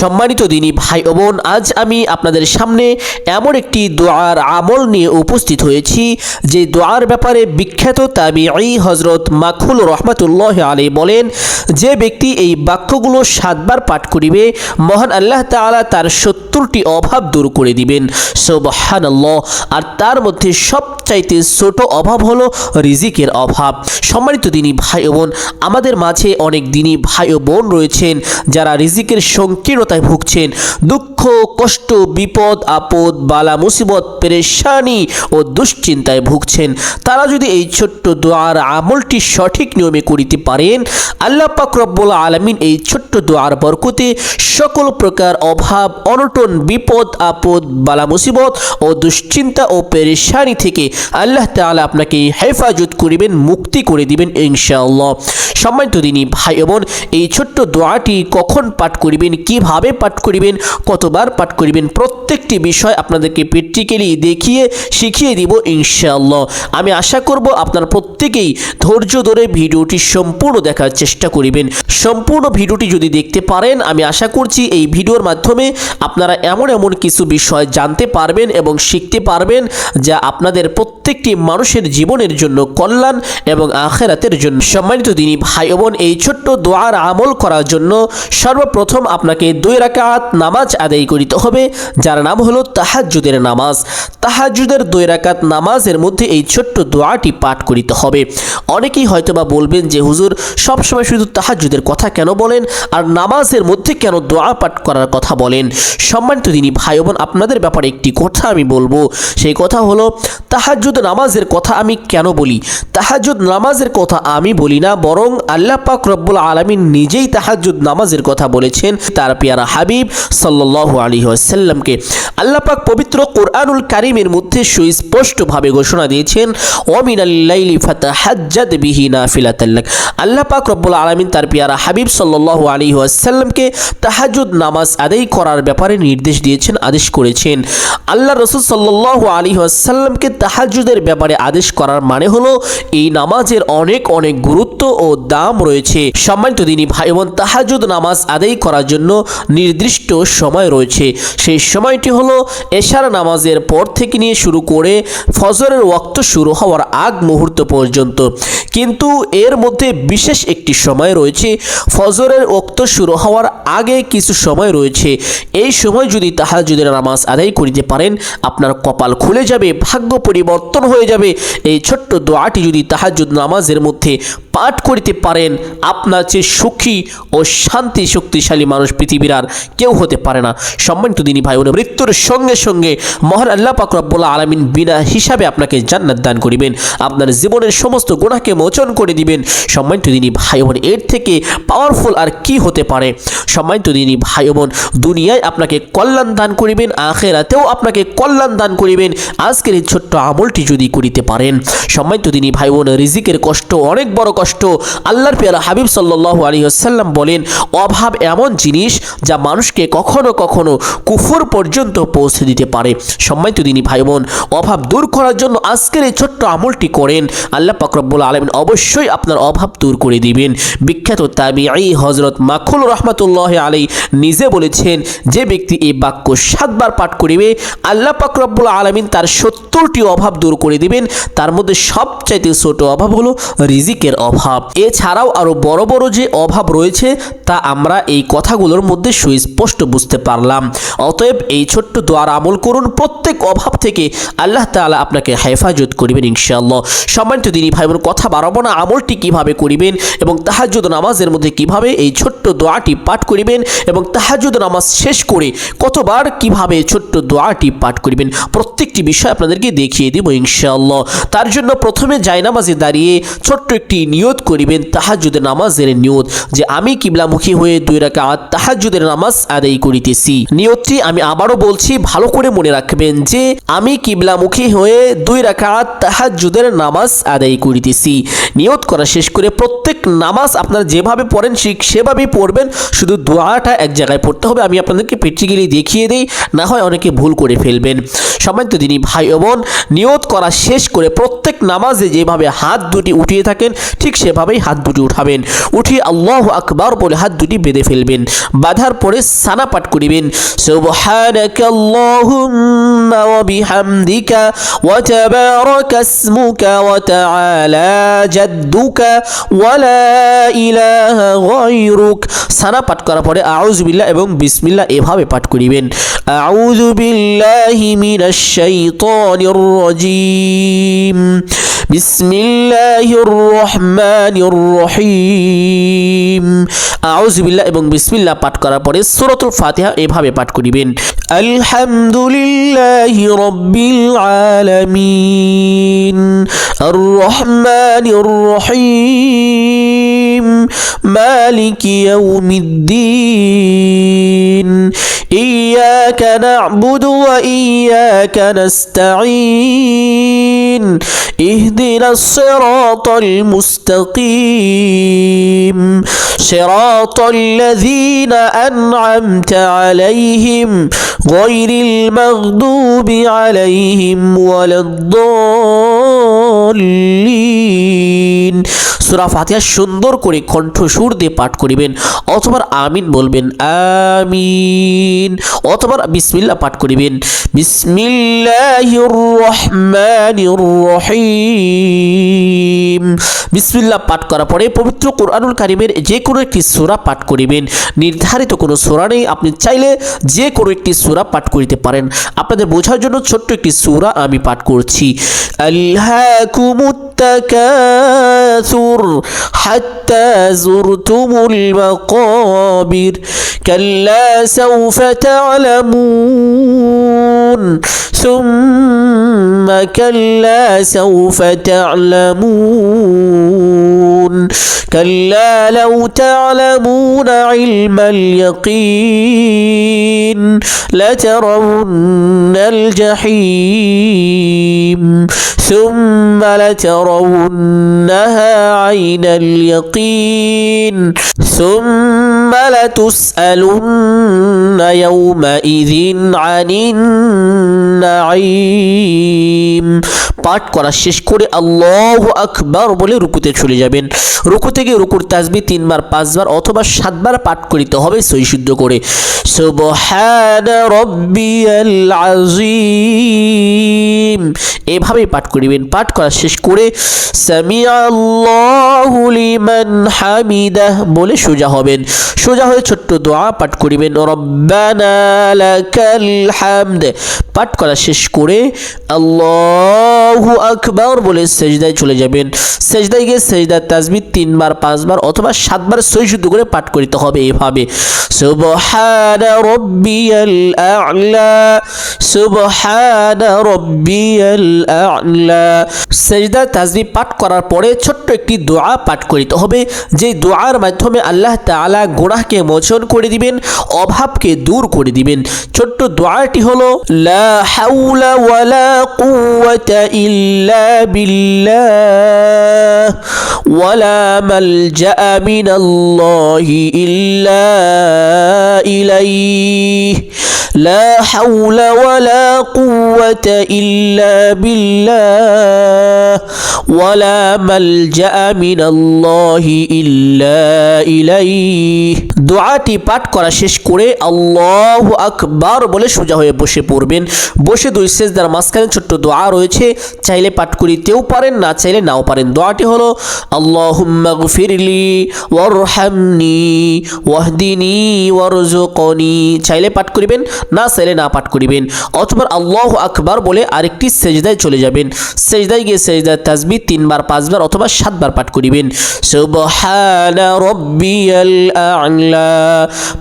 সম্মানিত দিনী ভাই ও বোন, আজ আমি আপনাদের সামনে এমন একটি দোয়ার আমল নিয়ে উপস্থিত হয়েছি যে দোয়ার ব্যাপারে বিখ্যাত তাবিঈ হযরত মাখুল রহমাতুল্লাহ আলাইহি বলেন, যে ব্যক্তি এই বাক্যগুলো 7 বার পাঠ করিবে মহান আল্লাহ তাআলা তার 70টি অভাব দূর করে দিবেন। সুবহানাল্লাহ। আর তার মধ্যে সবচাইতে ছোট অভাব হলো রিজিকের অভাব। সম্মানিত দিনী ভাই ও বোন, আমাদের মাঝে অনেক দিনী ভাই ও বোন রয়েছেন যারা রিজিকের সংকীর্ণতায় ভুগছেন, দুঃখ কষ্ট বিপদ আপদ বালা মুসিবত পেরেশানি ও দুশ্চিন্তায় ভুগছেন। তারা যদি এই ছোট্ট দোয়ার আমলটি সঠিক নিয়মে করিতে পারেন, আল্লাহ পাক রব্বুল আলামিন এই ছোট্ট দোয়ার বরকতে সকল প্রকার অভাব অনটন বিপদ আপদ বালা মুসিবত ও দুশ্চিন্তা ও পেরেশানি থেকে আল্লাহ তাআলা আপনাকে হেফাজত করিবেন, মুক্তি করে দিবেন ইনশাআল্লাহ। সম্মানিত দিনী ভাই বোন, এই ছোট্ট দোয়াটি কখন পাঠ করিবেন, কিভাবে পাঠ করিবেন, কতবার পাঠ করিবেন, প্রত্যেকটি বিষয় আপনাদেরকে প্র্যাকটিক্যালি দেখিয়ে শিখিয়ে দিব ইনশাআল্লাহ। আমি আশা করব আপনারা প্রত্যেকেই ধৈর্য ধরে ভিডিওটি সম্পূর্ণ দেখার চেষ্টা করিবেন। সম্পূর্ণ ভিডিওটি যদি দেখতে পারেন, আমি আশা করছি এই ভিডিওর মাধ্যমে আপনারা এমন এমন কিছু বিষয় জানতে পারবেন এবং শিখতে পারবেন যা আপনাদের প্রত্যেকটি মানুষের জীবনের জন্য কল্যাণ এবং আখিরাতের জন্য। সম্মানিত দিনী ভাই বোন, এই ছোট্ট দোয়ার আমল করার জন্য সর্বপ্রথম আপনাকে 2 রাকাত নামাজ আদায় করিতে হবে, যার নাম হলো তাহাজ্জুদের নামাজ। তাহাজ্জুদের 2 রাকাত নামাজের মধ্যে এই ছোট্ট দোয়াটি পাঠ করিতে হবে। অনেকেই হয়তোবা বলবেন যে হুজুর, সবসময় শুধু তাহাজ্জুদের কথা কেন বলেন আর নামাজের মধ্যে কেন দোয়া পাঠ করার কথা বলেন? সম্মানিত দিনী ভাই বোন, আপনাদের ব্যাপারে একটি কথা আমি বলবো। সেই কথা হলো, তাহাজ্জুদ নামাজের কথা আমি কেন বলি? তাহাজ্জুদ নামাজের কথা আমি বলি না, বরং আল্লাহ পাক রব্বুল আলামিন নিজেই তাহাজ্জুদ নামাজের কথা বলেছেন তার পেয়ারা হাবিব সাল্লাল্লাহু আলাইহি ওয়াসাল্লামকে। আল্লাহ পাক পবিত্র কোরআনুল কারীমের মধ্যে সুস্পষ্টভাবে ঘোষণা দিয়েছেন, ওয়া মিনাল লাইলি ফাতাহাজ্জাদ বিহি নাফিলাতাল লাক। আল্লাহ পাক রব্বুল আলামিন তার পেয়ারা হাবিব সাল্লাল্লাহু আলাইহি ওয়াসাল্লামকে তাহাজ্জুদ নামাজ আদায় করার ব্যাপারে নির্দেশ দিয়েছেন, আদেশ করেছেন। আল্লাহ রাসূল সাল্লাল্লাহু আলাইহি ওয়াসাল্লামকে তাহাজ্জুদের ব্যাপারে আদেশ করার মানে হলো এই নামাজের অনেক অনেক গুরুত্ব ও দাম রয়েছে। সম্মানিত দিনী ভাই বোন, তাহাজ্জুদ নামাজ আদায় করার জন্য নির্দিষ্ট সময় রয়েছে। সেই সময়টি হলো এশার নামাজের পর থেকে নিয়ে শুরু করে ফজরের ওয়াক্ত শুরু হওয়ার আগ মুহূর্ত পর্যন্ত। কিন্তু এর মধ্যে বিশেষ একটি সময় রয়েছে, ফজরের ওয়াক্ত শুরু হওয়ার আগে কিছু সময় রয়েছে। এই সময় যদি তাহাজ্জুদের নামাজ আদায় করিতে পারেন, আপনার কপাল খুলে যাবে, ভাগ্য পরিবর্তন হয়ে যাবে। এই ছোট্ট দোয়াটি যদি তাহাজ্জুদ নামাজের মধ্যে পাঠ করিতে পারেন, আপনার চেয়ে সুখী ও শান্তি শক্তিশালী মানুষ পৃথিবীর আর কেউ হতে পারে না। সম্মানিত দিনী ভাই বোন, মৃত্যুর সঙ্গে সঙ্গে মহান আল্লাহ পাক রব্বুল আলামিন বিনা হিসাবে আপনাকে জান্নাত দান করিবেন, আপনার জীবনের সমস্ত গুনাহকে মোচন করে দিবেন। সম্মানিত দিনী ভাই বোন, এর থেকে পাওয়ারফুল আর কি হতে পারে? সম্মানিত দিনী ভাই বোন, দুনিয়ায় আপনাকে কল্যাণ দান করিবেন, আখিরাতেও আপনাকে কল্যাণ দান করিবেন আজকের এই ছোট্ট আমলটি যদি করিতে পারেন। সম্মানিত দিনী ভাই বোন, রিজিকের কষ্ট অনেক বড় কষ্ট। আল্লাহর পেয়ারা হাবিব সাল্লাল্লাহু আলাইহি ওয়াসাল্লাম বলেন, অভাব এমন জিনিস যা মানুষকে কখনো কখনো কুফর পর্যন্ত পৌঁছে দিতে পারে। সম্মানিত দিনী ভাই বোন, অভাব দূর করার জন্য আজকের এই ছোট্ট আমলটি করেন, আল্লাহ পাক রব্বুল আলামিন অবশ্যই আপনার অভাব দূর করে দিবেন। বিখ্যাত তাবিঈ হযরত মাখুল রহমাতুল্লাহ আলাইহি নিজে বলেছেন, যে ব্যক্তি এই বাক্য 7 বার পাঠ করিবে, আল্লাহ পাক রব্বুল আলামিন তার 70টি অভাব দূর করে দিবেন। তার মধ্যে সবচাইতে ছোট অভাব হলো রিজিকের অভাব। এছাড়াও আরো বড় বড় যে অভাব রয়েছে তা আমরা এই কথাগুলোর মধ্যে সুস্পষ্ট বুঝতে পারলাম। অতএব এই ছোট্ট দোয়ার আমল করুন, প্রত্যেক অভাব থেকে আল্লাহ তাআলা আপনাকে হেফাজত করিবেন ইনশাআল্লাহ। সম্মানিত দিনী ভাই বোন, কথা বাড়াবো না, আমলটি কিভাবে করিবেন এবং তাহাজ্জুদ নামাজের মধ্যে কিভাবে এই ছোট্ট দোয়াটি পাঠ করিবেন এবং তাহাজ্জুদ নামাজ শেষ করে কতবার কিভাবে ছোট্ট দোয়াটি পাঠ করিবেন, প্রত্যেকটি বিষয় আপনাদেরকে দেখিয়ে দেব ইনশাআল্লাহ। তার জন্য প্রথমে জায়নামাজে দাঁড়িয়ে ছোট্ট একটি নিয়ত করিবেন, তাহাজ্জুদের নামাজের নিয়ত, যে আমি কিবলামুখী হয়ে 2 রাকাত তাহাজ্জুদের নামাজ আদায় করিতেছি। নিয়তটি আমি আবারও বলছি, ভালো করে মনে রাখবেন যে আমি কিবলামুখী হয়ে 2 রাকাত তাহাজ্জুদের নামাজ আদায় করিতেছি। নিয়ত করা শেষ করে প্রত্যেক নামাজ আপনারা যেভাবে পড়েন ঠিক সেভাবেই পড়বেন, শুধু দোয়াটা এক জায়গায় পড়তে হবে। আমি আপনাদেরকে প্র্যাকটিক্যালি দেখিয়ে দেই, না হয় অনেকে ভুল করে ফেলবেন। সম্মানিত দিনী ভাই ও বোন, নিয়ত করা শেষ করে প্রত্যেক নামাজে যেভাবে হাত দুটি উঠিয়ে থাকেন ঠিক সেভাবেই হাত দুটি উঠাবেন, উঠিয়ে আল্লাহু আকবার বলে হাত দুটি বেঁধে ফেলবেন। বাঁধার পরে সানা পাঠ করিবেন, সুবহানাকাল্লাহুম্মা ওয়া বিহামদিকা ওয়া তাবারাকা ইসমুকা ওয়া তাআলা জাদ্দুকা ওয়া লা ইলাহা গায়রুক। সানা পাঠ করার পরে আউযু বিল্লাহ এবং বিসমিল্লাহ এভাবে পাঠ করিবেন, আউযু বিল্লাহি মিনাশ শাইতানির রাজীম, বিসমিল্লাহির রহমানির রহিম। আউযু বিল্লাহ এবং বিসমিল্লাহ পাঠ করার পরে সূরাতুল ফাতিহা এভাবে পাঠ করিবেন, আলহামদুলিল্লাহি রাব্বিল আলামিন আর রহমানির রহিম মালিকি ইয়াউমিদ্দিন ইয়্যাকা না'বুদু ওয়া ইয়্যাকা নাস্তাঈন ইহদিনাস সিরাতাল মুস্তাকিম সিরাতাল লাযীনা আন'আমতা আলাইহিম গায়রিল মাগদুবি আলাইহিম ওয়ালাদ-দাল্লিন। সূরা ফাতিহা সুন্দর করে কণ্ঠস্বর দিয়ে পাঠ করিবেন, অথবা আমিন বলবেন, আমিন, অথবা বিসমিল্লাহ পাঠ করিবেন, বিসমিল্লাহির রহমানির রহিম। বিসমিল্লাহ পাঠ করার পরে পবিত্র কোরআনুল কারীমের যে কোনো একটি সূরা পাঠ করিবেন। নির্ধারিত কোনো সূরা নেই, আপনি চাইলে যে কোনো একটি সূরা পাঠ করিতে পারেন। আপনাদের বোঝার জন্য ছোট্ট একটি সূরা আমি পাঠ করছি, আলহাকুমুত তাকাসুর হাত্তা যুরতুমুল মাকাবির কাল্লা সাওফা তা'লামুন সুম্মা কাল্লা সাওফা তা'লামুন কাল্লা লাউ তা'লামুনা ইলমাল ইয়াকিন লাতারাউন্নাল জাহিম সুম্মা লাতারাউন্নাহা আইনাল ইয়াকিন সুম্মা লাতুসআলুন্না ইয়াওমাইযিন আনিন নাঈম। পাঠ করা শেষ করে আল্লাহু আকবার বলে রুকুতে চলে যাবেন। রুকু থেকে রুকুর তাসবিহ 3 বার 5 বার অথবা 7 বার পাঠ করিতে হবে সহি শুদ্ধ করে, সুবহানা রাব্বিয়াল আযীম এভাবে পাঠ করিবেন। পাঠ করা শেষ করে সামিআল্লাহু লিমান হামিদাহ বলে সোজা হবেন। সোজা হয়ে ছোট্ট দোয়া পাঠ করিবেন, রব্বানা লাকাল হামদ। পাঠ করা শেষ করে আল্লাহু আকবার বলে সেজদায় চলে যাবেন। সেজদায় গিয়ে সেজদার তাসবিহ 3 বার 5 বার অথবা 7 বার সহি শুদ্ধ করে পাঠ করিতে হবে এভাবে, সুবহানা রাব্বিয়াল আ'লা সুবহানা রাব্বিয়াল আ'লা। সেজদার তাসবিহ পাঠ করার পরে ছোট্ট একটি দোয়া পাঠ করিতে হবে, যে দোয়ার মাধ্যমে আল্লাহ তাআলা গুনাহকে মোচন করে দিবেন, অভাবকে দূর করে দিবেন। ছোট্ট দোয়াটি হলো, লা হাওলা ওয়ালা কুওয়াতা ইল্লা বিল্লাহ ওয়ালা মালজা মিনাল্লাহি ইল্লা ইলাইহি লা হাওলা ওয়ালা কুওয়াতা ইল্লা বিল্লাহ ওয়ালা মালজা মিনাল্লাহি ইল্লা ইলাইহি। দোয়াটি পাঠ করা শেষ করে আল্লাহু আকবার বলে সোজা হয়ে বসে পড়বেন। বসে 2 সেজদার মাঝখানে ছোট্ট দোয়া রয়েছে, চাইলে পাঠ করিতেও পারেন, না চাইলে নাও পারেন। দোয়াটি হলো, আল্লাহুম্মা গফিরলি ওয়ারহামনি ওয়াহদিনি ওয়ারযুকনি। চাইলে পাঠ করিবেন, না চাইলে না পাঠ করিবেন। অথবা আল্লাহু আকবার বলে আরেকটি সেজদায় চলে যাবেন। সেজদায় গিয়ে সেজদার তাসবিহ 3 বার 5 বার অথবা 7 বার পাঠ করিবেন, সুবহানা রাব্বিয়াল আ'লা।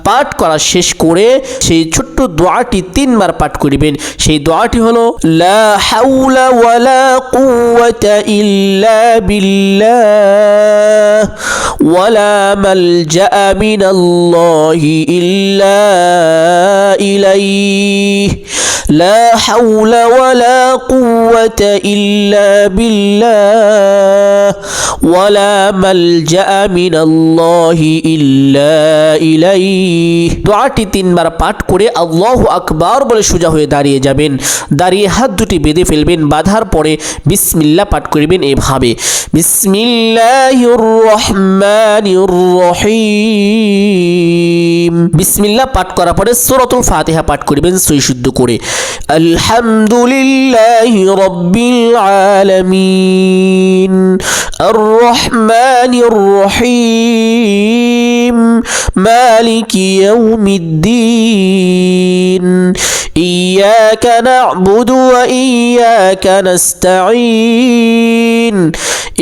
পাঠ করা শেষ করে সেই ছোট্ট দোয়াটি 3 বার পাঠ করিবেন। সেই দোয়াটি হলো, লা হাওলা ওয়ালা কুওয়াতা ইল্লা বিল্লাহ ওয়ালা মালজা মিনাল্লাহি ইল্লা ইলাইহি লা হাওলা ওয়ালা কুওয়াতা ইল্লা বিল্লাহ ولا ملجأ من الله إلا إليه। দোয়াটি তিনবার পাঠ করে আল্লাহু আকবার বলে সোজা হয়ে দাঁড়িয়ে যাবেন। দাঁড়িয়ে হাত দুটি বেঁধে ফেলবেন। বাঁধার পরে বিসমিল্লাহ পাঠ করবেন এভাবে, বিসমিল্লাহির রহমানির রহিম। বিসমিল্লাহ পাঠ করার পরে সূরাতুল ফাতিহা পাঠ করবেন সহি শুদ্ধ করে। আলহামদুলিল্লাহি রাব্বিল আলামিন আর রহমানির রহিম মালিকি ইয়াউমিদ্দিন ইয়্যাকা না'বুদু ওয়া ইয়্যাকা নাস্তাঈন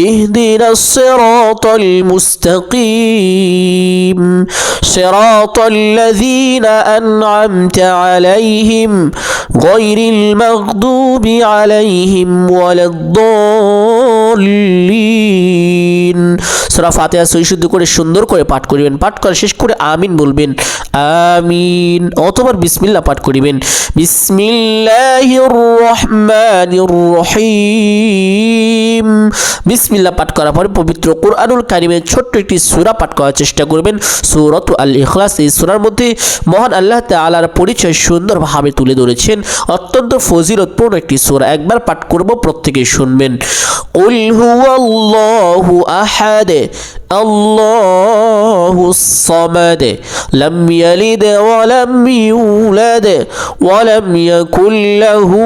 ইহদিনাস সিরাতাল মুস্তাকিম সিরাতাল লাযীনা আন'আমতা আলাইহিম গায়রিল মাগদুবি আলাইহিম ওয়ালাদ-দাল্লিন। সূরা ফাতিহা সহি শুদ্ধ করে সুন্দর করে পাঠ করিবেন। পাঠ করা শেষ করে আমিন বলবেন, আমিন। অতঃপর বিসমিল্লাহ পাঠ করিবেন, বিসমিল্লাহির রহমানির রহিম। বিসমিল্লাহ পাঠ করার পরে পবিত্র কুরআনুল কারীমের ছোট্ট একটি সূরা পাঠ করার চেষ্টা করবেন, সূরাতুল আল ইখলাস। এই সূরার মধ্যে মহান আল্লাহ তাআলার পরিচয় সুন্দরভাবে তুলে ধরেছেন। অত্যন্ত ফজিলতপূর্ণ একটি সূরা। একবার পাঠ করব, প্রত্যেকেই শুনবেন। কুল হুয়াল্লাহু আহাদ আল্লাহুস সামাদ লাম ইয়ালিদ ওয়া লাম ইউলাদ ওয়া লাম ইয়াকুল লাহু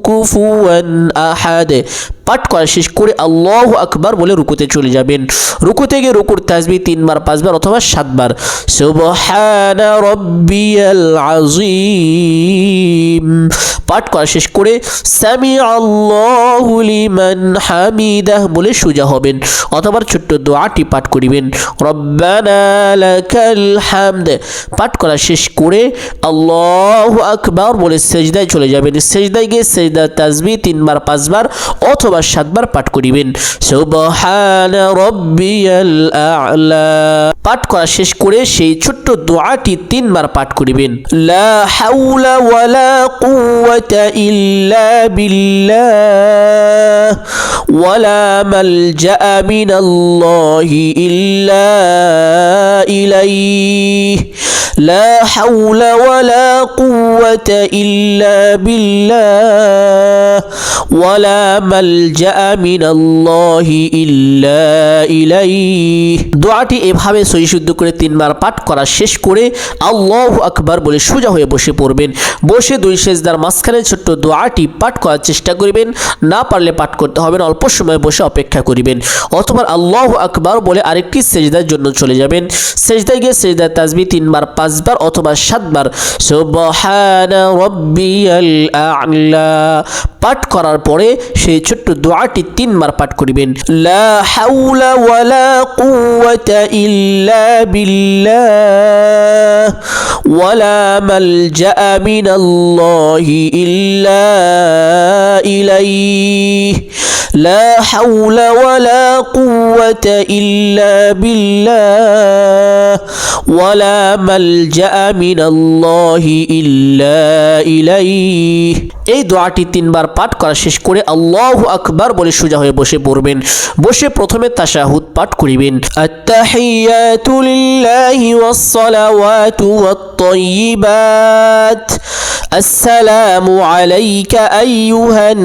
কুফুয়ান আহাদ। পাঠ করা শেষ করে আল্লাহু আকবার বলে রুকুতে চলে যাবেন। রুকুতে গিয়ে রুকুর তাসবিহ 3 বার, 5 বার অথবা 7 বার। সুবহানা রাব্বিয়াল আযীম পাঠ করা শেষ করে সামিআল্লাহু লিমান হামিদাহ বলে সোজা হবেন। অথবা ছোট্ট দোয়াটি পাঠ করিবেন, রব্বানা লাকাল হামদ। পাঠ করা শেষ করে আল্লাহু আকবার বলে সেজদায় চলে যাবেন। সেজদায় গিয়ে সেজদার তাসবিহ 3 বার, 5 বার অথবা 7 বার পাঠ করিবেন। সুবহানা রাব্বিয়াল আ'লা। পাঠ করা শেষ করে সেই ছোট্ট দোয়াটি 3 বার পাঠ করিবেন, লা হাওলা ওয়ালা কুওয়াতা ইল্লা বিল্লাহ ওয়ালা মালজা মিনাল্লাহি ইল্লা ইলাইহি লা হাওলা ওয়ালা কুওয়াতা ইল্লা বিল্লাহ ওয়ালা মালজা মিনাল্লাহি ইল্লা ইলাইহি। দোয়াটি এভাবে সহি শুদ্ধ করে 3 বার পাঠ করা শেষ করে আল্লাহু আকবার বলে সোজা হয়ে বসে পড়বেন। বসে 2 সেজদার মাঝখানে ছোট্ট দোয়াটি পাঠ করার চেষ্টা করবেন। না পারলে পাঠ করতে হবে না, অল্প সময় বসে অপেক্ষা করিবেন। অথবা আল্লাহু আকবার বলে আরেকটি সেজদার জন্য চলে যাবেন। সেজদায় গিয়ে সেজদার তাসবিহ 3 বার, 5 বার অথবা 7 বার সুবহানা রাব্বিয়াল আ'লা পাঠ করার পরে সেই ছোট্ট দোয়াটি 3 বার পাঠ করিবেন, লা হাওলা ওয়ালা কুওয়াতা ইল্লা বিল্লাহ ওয়ালা মালজা মিনাল্লাহি ইল্লা ইলাইহি লা হাওলা ওয়ালা কুওয়াতা ইল্লা বিল্লাহ ওয়ালা মালজা মিনাল্লাহি ইল্লা ইলাইহি। এই দোয়াটি 3 বার পাঠ করা শেষ করে আল্লাহু আকবার বলে সোজা হয়ে বসে পড়বেন। বসে প্রথমে তাশাহুদ পাঠ করিবেন, আত-তাহিয়াতু লিল্লাহি ওয়াস-সালাওয়াতু ওয়াত-তাইয়্যিবাত আসসালামু আলাইকা আইয়ুহান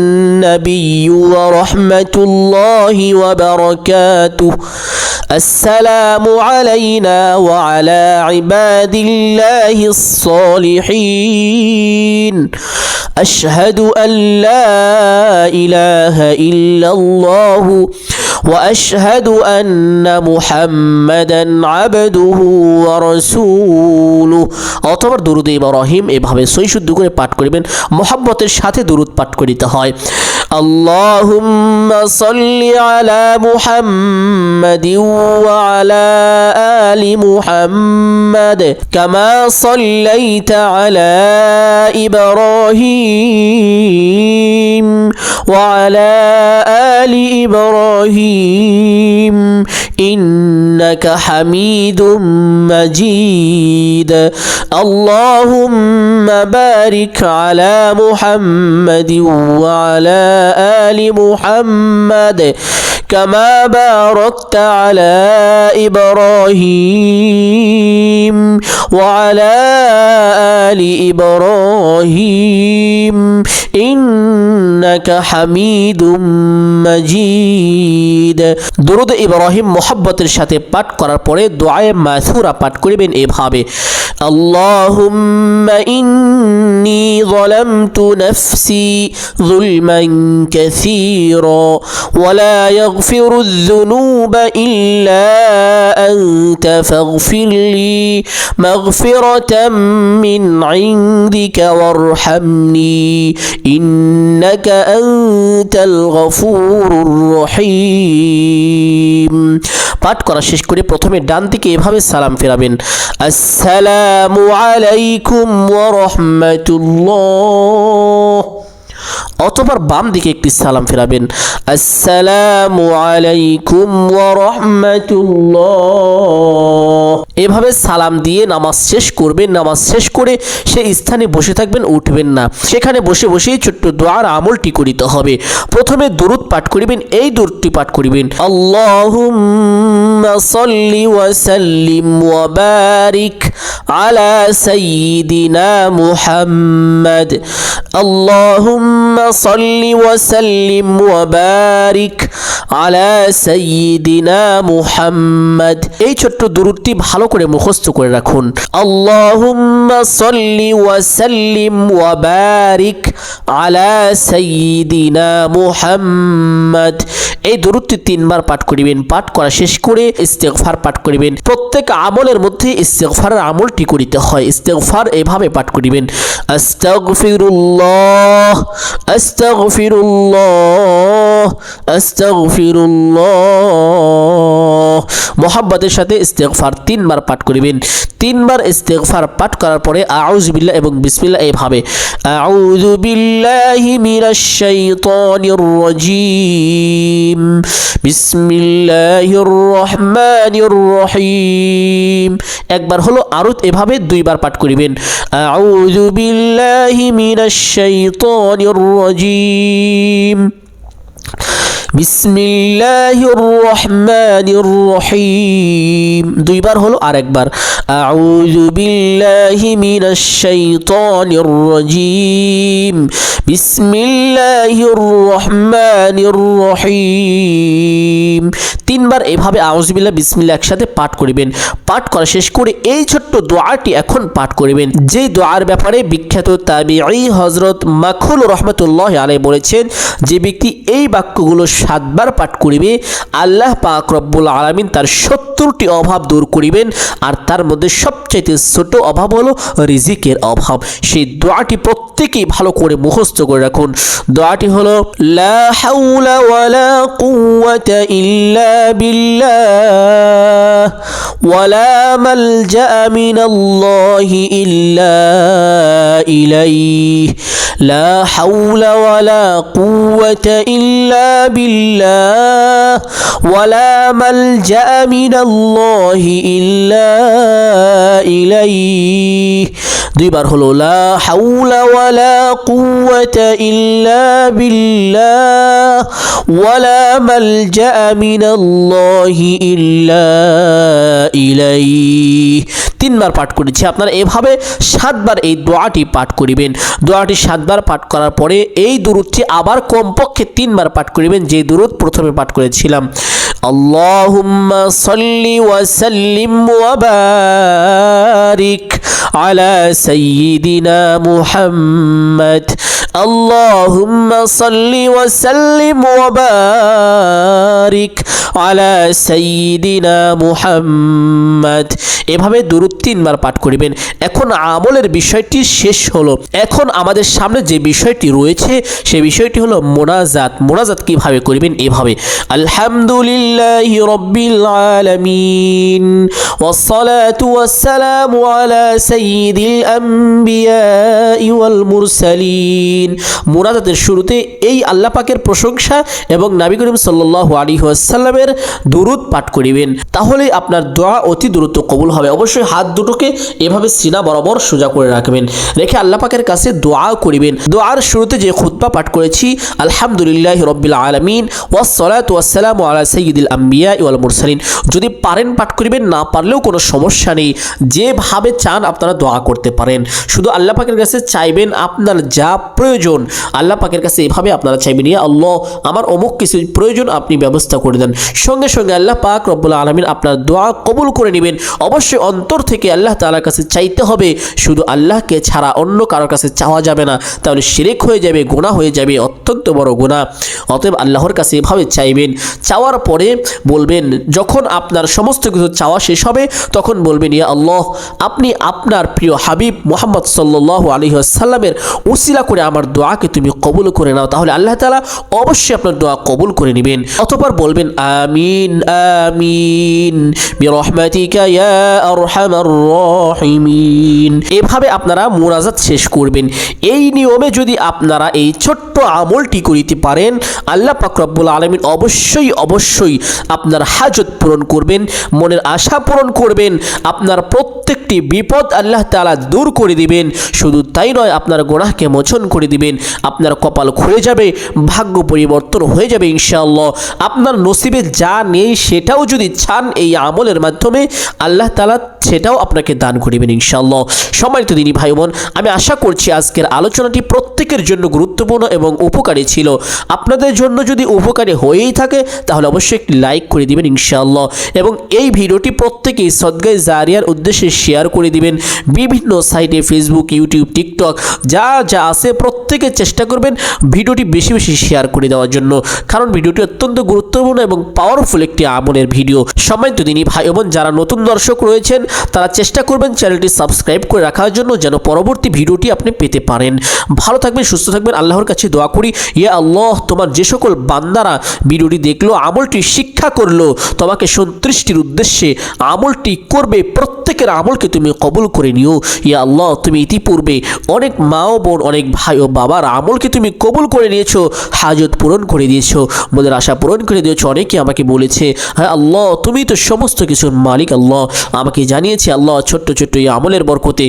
নাবিয়্যু ওয়া রাহমাতুল্লাহি ওয়া বারাকাতুহু আসসালামু আলাইনা ওয়া আলা ইবাদিল্লাহিস সালিহিন আশহাদু আন লা ইলাহা ইল্লাল্লাহু ওয়া আশহাদু আন্না মুহাম্মাদান আবদুহু ওয়া রাসূলুহু। অথবা দুরুদ ইব্রাহিম এভাবে সহি শুদ্ধ করে পাঠ করিবেন। মুহাব্বতের সাথে দুরুদ পাঠ করিতে হয়। আল্লাহুম্মা সাল্লি আলা মুহাম্মাদিন ওয়া আলা আলি মুহাম্মাদ কামা সাল্লাইতা আলা ইব্রাহিম ওয়া আলা আলি ইব্রাহিম ইন্নাকা হামিদুম মাজিদ। আল্লাহুম্মা বারিক আলা মুহাম্মাদিন ওয়া আলা আলি মুহাম্মাদ كما باركت على إبراهيم وعلى آل إبراهيم إنك حميد مجيد। দুরূদ ইব্রাহিম মুহাব্বতের সাথে পাঠ করার পরে দোয়ায়ে মাসুরা পাঠ করিবেন এভাবে: اللهم إني ظلمت نفسي ظلما كثيرا ولا يغفر الذنوب إلا أنت فاغفر لي مغفرة من عندك وارحمني إنك أنت الغفور الرحيم। পাঠ করা শেষ করে প্রথমে ডান দিকে এভাবে সালাম ফেরাবেন: আসসালামু আলাইকুম ওয়া রাহমাতুল্লাহ। অতঃপর বাম দিকে একটি সালাম ফেরাবেন: আসসালামু আলাইকুম ওয়া রাহমাতুল্লাহ। এভাবে সালাম দিয়ে নামাজ শেষ করবেন। নামাজ শেষ করে সেই স্থানে বসে থাকবেন, উঠবেন না। সেখানে বসে বসেই ছোট্ট দোয়ার আমলটি করিতে হবে। প্রথমে দুরূদ পাঠ করিবেন। এই দুরূদটি পাঠ করিবেন: আল্লাহুম্মা সাল্লি ওয়া সাল্লিম ওয়া বারিক আলা সাইয়্যিদিনা মুহাম্মদ। আল্লাহুম্মা সাল্লি ওয়া সাল্লিম ওয়া বারিক আলা সাইয়্যিদিনা মুহাম্মদ। এই ছোট্ট দুরূদটি ভালো করে মুখস্থ করে রাখুন। আল্লাহুম্মা সাল্লি ওয়া সাল্লিম ওয়া বারিক আলা সাইয়্যিদিনা মুহাম্মদ। এই দুরূদটি 3 বার পাঠ করিবেন। পাঠ করা শেষ করে ইস্তেগফার পাঠ করিবেন। প্রত্যেক আমলের মধ্যে ইস্তেগফারের আমলটি করিতে হয়। ইস্তেগফার এভাবে পাঠ করিবেন: আস্তাগফিরুল্লাহ আস্তাগফিরুল্লাহ আস্তাগফিরুল্লাহ। মুহাব্বতের সাথে ইস্তেগফার 3 বার পাঠ করিবেন। 3 বার ইস্তেগফার পাঠ করার পরে আউযু বিল্লাহ এবং বিসমিল্লাহ এভাবে: আউযু বিল্লাহি মিনাশ শাইতানির রাজীম বিসমিল্লাহির রহমানির রহিম। একবার হলো আরো এভাবে 2 বার পাঠ করিবেন: আউযু বিল্লাহি মিনাশ শাইতানির রাজীম বিসমিল্লাহির রহমানির রহিম। 2 বার হলো আরেকবার: আউযু বিল্লাহি মিনাশ শাইতানির রাজীম বিসমিল্লাহির রহমানির রহিম। 3 বার এভাবে আউযু বিল্লাহ বিসমিল্লাহ একসাথে পাঠ করিবেন। পাঠ করা শেষ করে এই ছোট্ট দোয়াটি এখন পাঠ করিবেন, যে দোয়ার ব্যাপারে বিখ্যাত তাবিঈ হযরত মাখুল রাহমাতুল্লাহি আলাইহি বলেছেন, যে ব্যক্তি এই বাক্যগুলো 7 বার পাঠ করিবে আল্লাহ পাক রব্বুল আলামিন তার 70টি অভাব দূর করিবেন। আর তার মধ্যে সবচেয়ে ছোট অভাব হলো রিজিকের অভাব। সেই দোয়াটি প্রত্যেকেই ভালো করে মুখস্থ করে রাখুন। দোয়াটি হলো: লা হাওলা ওয়ালা কুওয়াতা ইল্লা বিল্লাহ ওয়ালা মালজা মিনাল্লাহি ইল্লা ইলাইহি লা হাওলা ওয়ালা কুওয়াতা ইল্লা বিল্লাহ ওয়ালা মালজা মিনাল্লাহি ইল্লা ইলাইহি। 2 বার হলো: লা হাওলা ওয়ালা কুওয়াতা ইল্লা বিল্লাহ ওয়ালা মালজা মিনাল্লাহি ইল্লা ইলাইহি। 3 বার পাঠ করেছি। আপনারা এভাবে 7 বার এই দোয়াটি পাঠ করিবেন। দোয়াটি 7 বার পাঠ করার পরে এই দুরূদটি আবার কমপক্ষে 3 বার পাঠ করিবেন, যে দুরূদ প্রথমে পাঠ করেছিলাম: আল্লাহুম্মা সাল্লি ওয়া সাল্লিম ওয়া বারিক আলা সাইয়্যিদিনা মুহাম্মদ। আল্লাহুম্মা সাল্লি ওয়া সাল্লিম ওয়া বারিক আলা সাইয়্যিদিনা মুহাম্মদ। এভাবে দুরূদ 3 বার পাঠ করিবেন। এখন আমলের বিষয়টি শেষ হলো। এখন আমাদের সামনে যে বিষয়টি রয়েছে সেই বিষয়টি হলো মোনাজাত। মোনাজাত কিভাবে করিবেন? এভাবে: আলহামদুলিল্লাহি রাব্বিল আলামিন ওয়াসসালাতু ওয়াসসালামু আলা সাইয়্যিদিল আমবিয়াই ওয়াল মুরসালিন আলামিন। মুনাজাতের শুরুতে এই আল্লাহ পাকের প্রশংসা এবং নবী করিম সাল্লাল্লাহু আলাইহি ওয়াসাল্লামের দুরূদ পাঠ করিবেন, তাহলে আপনার দোয়া অতি দ্রুত কবুল হবে। অবশ্যই হাত দুটোকে এভাবে সিনা বরাবর সোজা করে রাখবেন, রেখে আল্লাহ পাকের কাছে দোয়া করিবেন। দোয়ার শুরুতে যে খুতবা পাঠ করেছি, আলহামদুলিল্লাহি রাব্বিল আলামিন ওয়াসসালাতু ওয়াসসালামু আলা সাইয়্যিদিল আম্বিয়া ওয়াল মুরসালিন, যদি পারেন পাঠ করিবেন, না পারলেও কোনো সমস্যা নেই, যেভাবে চান আপনারা দোয়া করতে পারেন। শুধু আল্লাহ পাকের কাছে চাইবেন আপনার যা প্রয়োজন, আল্লাহ পাকের কাছে এভাবে আপনারা চাইবেন, ইয়া আল্লাহ আমার অমুক কিছু প্রয়োজন আপনি ব্যবস্থা করে দেন। সঙ্গে সঙ্গে আল্লাহ পাক রব্বুল আলামিন আপনার দোয়া কবুল করে নেবেন। অবশ্যই অন্তর থেকে আল্লাহ তাআলার কাছে চাইতে হবে, শুধু আল্লাহকে ছাড়া অন্য কারোর কাছে চাওয়া যাবে না, তাহলে শিরক হয়ে যাবে, গুনাহ হয়ে যাবে, অত্যন্ত বড় গুনাহ। অতএব আল্লাহর কাছে এভাবে চাইবেন। চাওয়ার পরে বলবেন, যখন আপনার সমস্ত কিছু চাওয়া শেষ হবে তখন বলবেন, ইয়া আল্লাহ আপনি আপনার প্রিয় হাবিব মুহাম্মদ সাল্লাল্লাহু আলাইহি ওয়াসাল্লামের উসিলা করে আমার দোয়াকে তুমি কবুল করে নাও, তাহলে আল্লাহ তাআলা অবশ্যই আপনার দোয়া কবুল করে নেবেন। অতঃপর বলবেন, আমিন আমিন বিরহমাতিকা ইয়া আরহামার রাহিমিন। এভাবে আপনারা মুনাজাত শেষ করবেন। এই নিয়মে যদি আপনারা এই ছোট্ট আমলটি করিতে পারেন, আল্লাহ পাক রব্বুল আলামিন অবশ্যই অবশ্যই আপনার হাজত পূরণ করবেন, মনের আশা পূরণ করবেন, আপনার প্রত্যেকটি বিপদ আল্লাহ তাআলা দূর করে দিবেন। শুধু তাই নয়, আপনার গুনাহকে মোচন করে দিবেন, আপনার কপাল খুলে যাবে, ভাগ্য পরিবর্তন হয়ে যাবে ইনশাআল্লাহ। আপনার নসিবে যা নেই সেটাও যদি চান এই আমলের মাধ্যমে আল্লাহ তাআলা সেটাও আপনাকে দান করিবেন ইনশাআল্লাহ। সম্মানিত দিনী ভাই বোন, আমি আশা করছি আজকের আলোচনাটি প্রত্যেকের জন্য গুরুত্বপূর্ণ এবং উপকারী ছিল। আপনাদের জন্য যদি উপকারী হয়েই থাকে তাহলে অবশ্যই একটি লাইক করে দিবেন ইনশাআল্লাহ, এবং এই ভিডিওটি প্রত্যেকেই সদকায়ে জারিয়ার উদ্দেশ্যে শেয়ার করে দিবেন। বিভিন্ন সাইটে ফেসবুক, ইউটিউব, টিকটক যা যা আছে প্রত্যেকে চেষ্টা করবেন ভিডিওটি বেশি বেশি শেয়ার করে দেওয়ার জন্য, কারণ ভিডিওটি অত্যন্ত গুরুত্বপূর্ণ এবং পাওয়ারফুল একটি আমলের ভিডিও। সম্মানিত দিনী ভাই বোন, যারা নতুন দর্শক রয়েছেন তারা চেষ্টা করবেন চ্যানেলটি সাবস্ক্রাইব করে রাখার জন্য, যেন পরবর্তী ভিডিওটি আপনি পেতে পারেন। ভালো থাকবেন, সুস্থ থাকবেন, আল্লাহর কাছে দোয়া করি, ইয়া আল্লাহ তোমার যে সকল বান্দারা ভিডিওটি দেখলো, আমলটি শিক্ষা করলো, তোমাকে সন্তুষ্টির উদ্দেশ্যে আমলটি করবে, প্রত্যেকের আমলকে তুমি কবুল করে নিও। ইয়া আল্লাহ তুমি ইতিপূর্বে অনেক মা ও বোন, অনেক ভাই ও বাবার আমলকে তুমি কবুল করে নিয়েছো, হাজত পূরণ করে দিয়েছো, মোদের আশা পূরণ করে দিয়েছো। অনেকে আমাকে বলেছে, হ্যাঁ আল্লাহ তুমি তো সমস্ত কিছুর মালিক, আল্লাহ আমাকে জানিয়েছে আল্লাহ ছোট্ট ছোট্ট এই আমলের বরকতে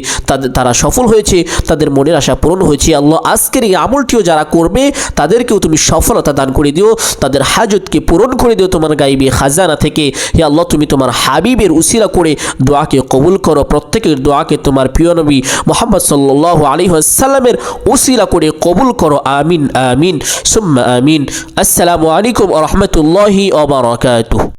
তারা সফল হয়েছে, তাদের মনের আশা পূরণ হয়েছে। আল্লাহ আজকের এই আমলটিও যারা করবে তাদেরকেও তুমি সফলতা দান করে দিও, তাদের হাজতকে পূরণ করে দিও তোমার গাইবী খাজানা থেকে। হে আল্লাহ তুমি তোমার হাবিবের উসিলা করে দোয়াকে কবুল করো, প্রত্যেকের দোয়াকে তোমার প্রিয় নবী মুহাম্মদ সাল্লাল্লাহু আলাইহি ওয়াসাল্লামের উসিলা করে কবুল করো। আমিন আমিন সুম্মা আমিন। আসসালামু আলাইকুম ওয়া রাহমাতুল্লাহি ওয়া বারাকাতুহু।